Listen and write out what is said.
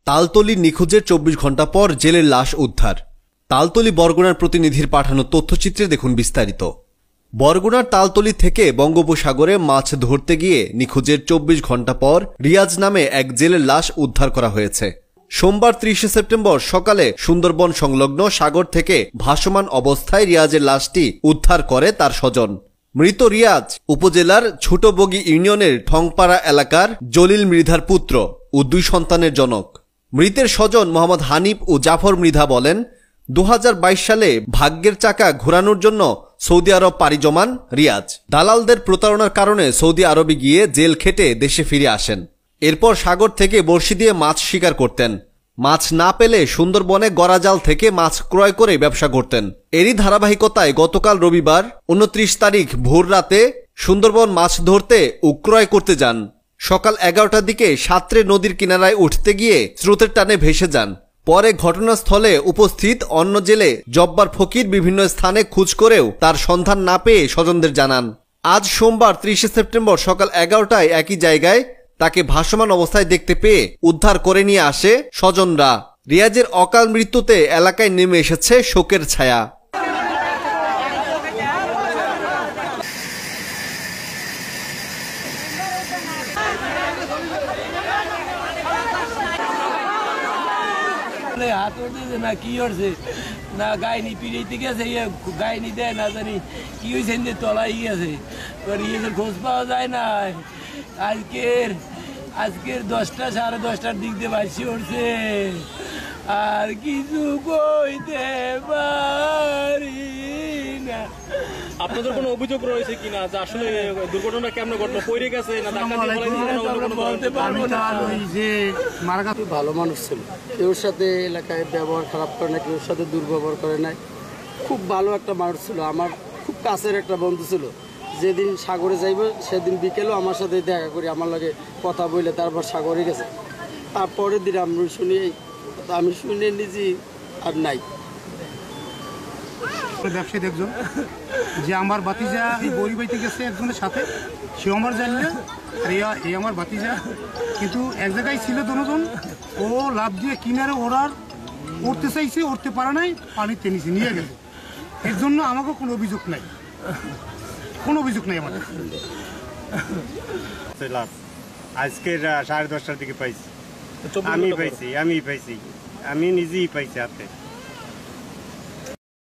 তালতলী নিখোঁজের ২৪ ঘণ্টা পর জেলের লাশ উদ্ধার। তালতলী বরগুনার প্রতিনিধির পাঠানো তথ্যচিত্রে দেখুন বিস্তারিত। বরগুনার তালতলী থেকে বঙ্গোপসাগরে মাছ ধরতে গিয়ে নিখোঁজের ২৪ ঘণ্টা পর রিয়াজ নামে এক জেলের লাশ উদ্ধার করা হয়েছে। সোমবার ৩০ সেপ্টেম্বর সকালে সুন্দরবন সংলগ্ন সাগর থেকে ভাসমান অবস্থায় রিয়াজের লাশটি উদ্ধার করে তার স্বজন। মৃত রিয়াজ উপজেলার ছোটবগি ইউনিয়নের ঠংপাড়া এলাকার জলিল মৃধার পুত্র ও ২ সন্তানের জনক। মৃতের স্বজন মোহাম্মদ হানিফ ও জাফর মৃধা বলেন, ২০২২ সালে ভাগ্যের চাকা ঘোরানোর জন্য সৌদি আরব পাড়ি জমান রিয়াজ দালালদের প্রতারণার কারণে সৌদি আরবে গিয়ে জেল খেটে দেশে ফিরে আসেন। এরপর সাগর থেকে বড়শি দিয়ে মাছ শিকার করতেন। মাছ না পেলে সুন্দরবনে গড়াজাল থেকে মাছ ক্রয় করে ব্যবসা করতেন। এরই ধারাবাহিকতায় গতকাল রবিবার ২৯ তারিখ ভোর রাতে সুন্দরবন মাছ ধরতে ও ক্রয় করতে যান। সকাল ১১টার দিকে সাঁতরে নদীর কিনারায় উঠতে গিয়ে স্রোতের টানে ভেসে যান। পরে ঘটনাস্থলে উপস্থিত অন্য জেলে জব্বার ফকির বিভিন্ন স্থানে খোঁজ করেও তার সন্ধান না পেয়ে স্বজনদের জানান। আজ সোমবার ৩০ সেপ্টেম্বর সকাল ১১টায় একই জায়গায় তাকে ভাসমান অবস্থায় দেখতে পেয়ে উদ্ধার করে নিয়ে আসে স্বজনরা। রিয়াজের অকাল মৃত্যুতে এলাকায় নেমে এসেছে শোকের ছায়া। হাত উঠেছে না কি হচ্ছে না গাইনি পিড়িতে গেছে গাইনি দেয় না জানি কি হয়েছে তলাই গেছে ইয়েছে খোঁজ পাওয়া যায় না। আজকের 10টা সাড়ে 10টার দিক দিয়ে বাসি উঠছে আর কিছু কইতে পারি না। আপনাদের কোনো অভিযোগ রয়েছে কিনা যে আসলে দুর্ঘটনা কেমন ঘটলো, পড়ে গেছে না বলতে পারবো না। যে মারা গেছে ভালো মানুষ ছিল, কেউর সাথে এলাকায় ব্যবহার খারাপ করে না, কেউর সাথে দুর্ব্যবহার করে নাই, খুব ভালো একটা মানুষ ছিল। আমার খুব কাছের একটা বন্ধু ছিল। যেদিন সাগরে যাইব সেদিন বিকেলেও আমার সাথে দেখা করি, আমার লাগে কথা বলে তারপর সাগরে গেছে। তারপরের দিন আমি শুনে নিয়েছি আর নাই। ব্যবসায়ী একজন যে আমার বাতিজা এই বড়ি বাইতে গেছে একজনের সাথে, সে আমার জানি না, আর এই আমার বাতিজা কিন্তু এক জায়গায় ছিল দুজন। ও লাভ দিয়ে কিনারে ওরার উঠতে চাইছে, উঠতে পারে নাই, পানিতে নিচে নিয়ে গেছে। এর জন্য আমাকে কোনো অভিযোগ নাই, কোনো অভিযোগ নাই আমাদের। আজকের 10:30টার দিকে পাইছি, আমি পাইছি, আমি নিজেই পাইছি হাতে।